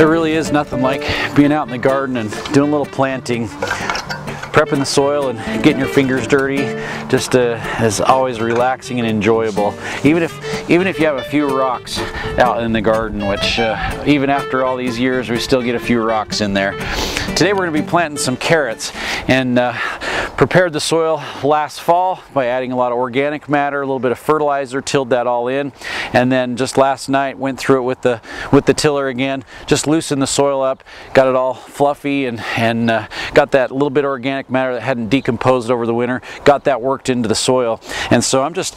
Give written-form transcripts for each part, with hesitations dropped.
There really is nothing like being out in the garden and doing a little planting, prepping the soil and getting your fingers dirty. Just is always relaxing and enjoyable. Even if you have a few rocks out in the garden, which even after all these years we still get a few rocks in there. Today we're going to be planting some carrots, and prepared the soil last fall by adding a lot of organic matter, a little bit of fertilizer, tilled that all in, and then just last night went through it with the tiller again, just loosened the soil up, got it all fluffy, and got that little bit of organic matter that hadn't decomposed over the winter, got that worked into the soil. And so I'm just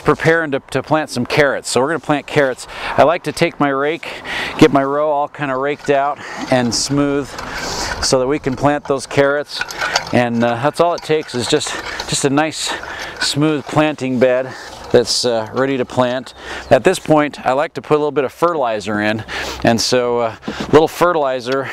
preparing to plant some carrots. So we're going to plant carrots. I like to take my rake, get my row all kind of raked out and smooth so that we can plant those carrots. And that's all it takes, is just a nice smooth planting bed that's ready to plant. At this point, I like to put a little bit of fertilizer in, and so a little fertilizer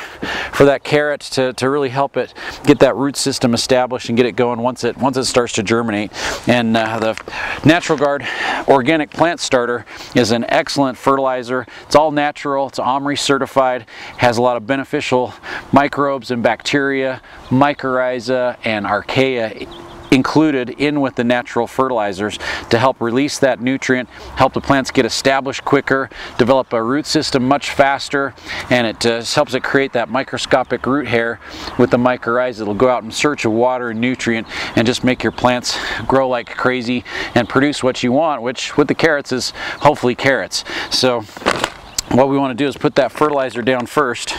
for that carrot to really help it get that root system established and get it going once it starts to germinate. And the Natural Guard Organic Plant Starter is an excellent fertilizer. It's all natural, it's OMRI certified, has a lot of beneficial microbes and bacteria, mycorrhiza and archaea included in with the natural fertilizers to help release that nutrient, help the plants get established quicker, develop a root system much faster, and it just helps it create that microscopic root hair with the mycorrhiza. It'll go out in search of water and nutrient and just make your plants grow like crazy and produce what you want, which with the carrots is hopefully carrots. So what we want to do is put that fertilizer down first.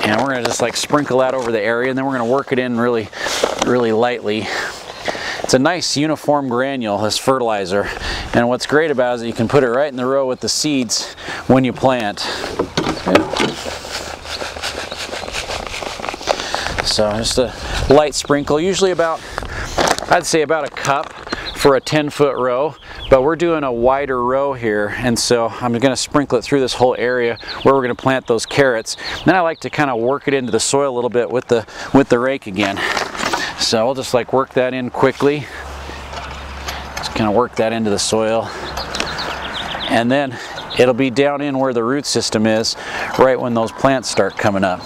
And we're going to just like sprinkle that over the area, and then we're going to work it in really lightly. It's a nice uniform granule, this fertilizer, and what's great about it is that you can put it right in the row with the seeds when you plant. So just a light sprinkle, usually about, I'd say about a cup for a 10-foot row, but we're doing a wider row here, and so I'm going to sprinkle it through this whole area where we're going to plant those carrots. Then I like to kind of work it into the soil a little bit with the rake again. So I'll just like work that in quickly. Just kind of work that into the soil, and then it'll be down in where the root system is right when those plants start coming up.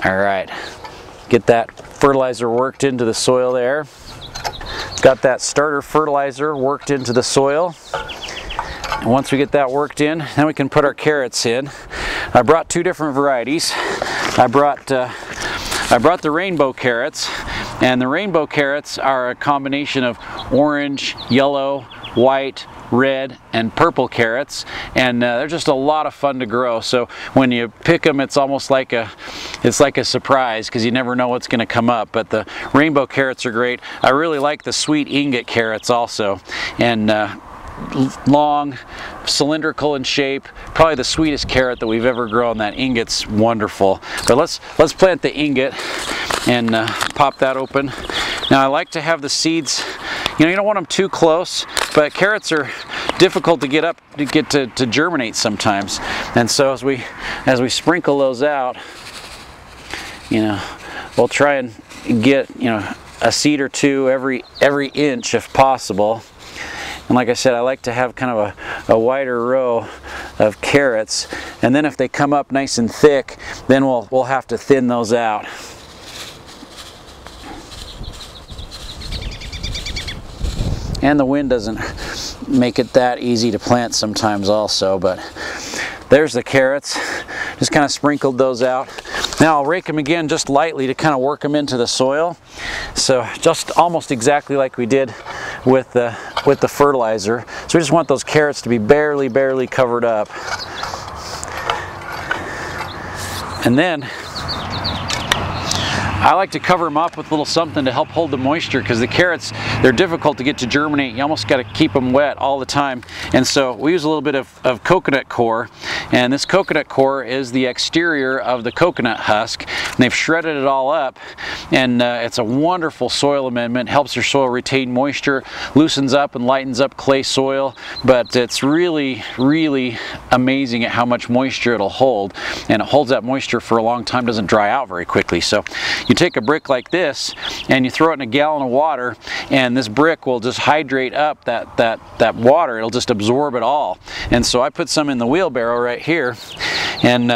All right, get that fertilizer worked into the soil there. Got that starter fertilizer worked into the soil, and once we get that worked in, then we can put our carrots in. I brought two different varieties. I brought the rainbow carrots, and the rainbow carrots are a combination of orange, yellow, white, red, and purple carrots, and they're just a lot of fun to grow. So when you pick them, it's almost like a surprise, because you never know what's going to come up. But the rainbow carrots are great. I really like the sweet ingot carrots also, and long, cylindrical in shape, probably the sweetest carrot that we've ever grown. That ingot's wonderful. But let's plant the ingot and pop that open. Now I like to have the seeds, you don't want them too close, but carrots are difficult to get to germinate sometimes. And so as we sprinkle those out, we'll try and get a seed or two every inch if possible. And like I said, I like to have kind of a wider row of carrots, and then if they come up nice and thick, then we'll have to thin those out. And the wind doesn't make it that easy to plant sometimes also, but there's the carrots. Just kind of sprinkled those out. Now I'll rake them again just lightly to kind of work them into the soil. So just almost exactly like we did with the fertilizer. So we just want those carrots to be barely covered up. And then I like to cover them up with a little something to help hold the moisture, because the carrots, they're difficult to get to germinate. You almost got to keep them wet all the time. And so we use a little bit of coconut coir, and this coconut coir is the exterior of the coconut husk, and they've shredded it all up, and it's a wonderful soil amendment. Helps your soil retain moisture, loosens up and lightens up clay soil, but it's really amazing at how much moisture it'll hold, and it holds that moisture for a long time, doesn't dry out very quickly. So you take a brick like this and you throw it in a gallon of water, and this brick will just hydrate up that water. It'll just absorb it all. And so I put some in the wheelbarrow right here, and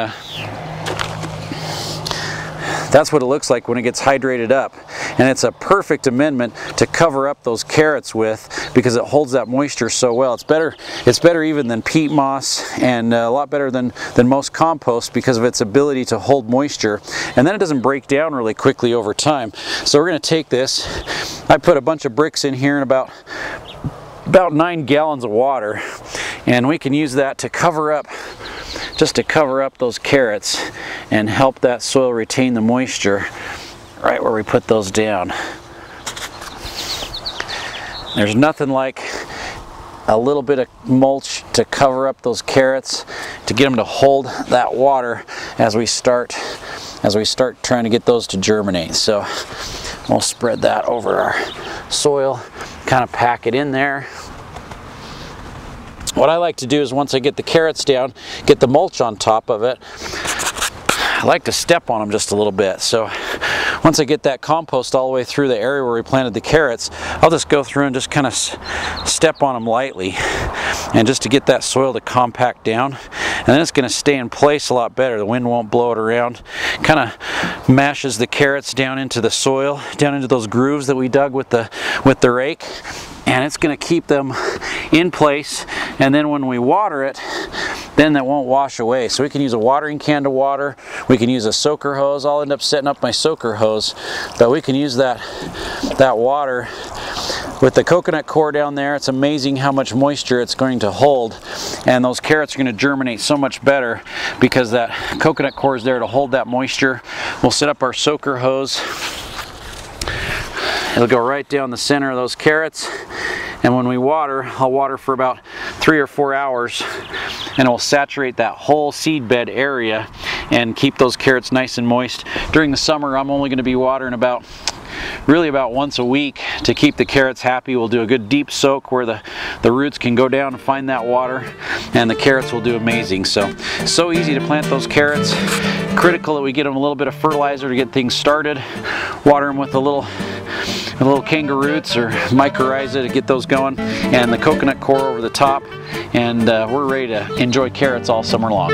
that's what it looks like when it gets hydrated up. And it's a perfect amendment to cover up those carrots with, because it holds that moisture so well. It's better even than peat moss, and a lot better than most compost because of its ability to hold moisture. And then it doesn't break down really quickly over time. So we're going to take this. I put a bunch of bricks in here and about 9 gallons of water, and we can use that to cover up, just to cover up those carrots and help that soil retain the moisture right where we put those down. There's nothing like a little bit of mulch to cover up those carrots, to get them to hold that water as we start trying to get those to germinate. So we'll spread that over our soil, kind of pack it in there. What I like to do is, once I get the carrots down, get the mulch on top of it, I like to step on them just a little bit. So once I get that compost all the way through the area where we planted the carrots, I'll just go through and just kind of step on them lightly, and just to get that soil to compact down. And then it's going to stay in place a lot better. The wind won't blow it around. Kind of mashes the carrots down into the soil, down into those grooves that we dug with the rake. And it's going to keep them in place, and then when we water it, then that won't wash away. So we can use a watering can to water, we can use a soaker hose. I'll end up setting up my soaker hose, but we can use that water with the coconut core down there. It's amazing how much moisture it's going to hold, and those carrots are going to germinate so much better because that coconut core is there to hold that moisture. We'll set up our soaker hose. It'll go right down the center of those carrots, and when we water, I'll water for about 3 or 4 hours, and it will saturate that whole seed bed area and keep those carrots nice and moist. During the summer, I'm only going to be watering really about once a week to keep the carrots happy. We'll do a good deep soak where the roots can go down and find that water, and the carrots will do amazing. So easy to plant those carrots. Critical that we get them a little bit of fertilizer to get things started. Water them with a little kangaroos or mycorrhiza to get those going, and the coconut core over the top, and we're ready to enjoy carrots all summer long.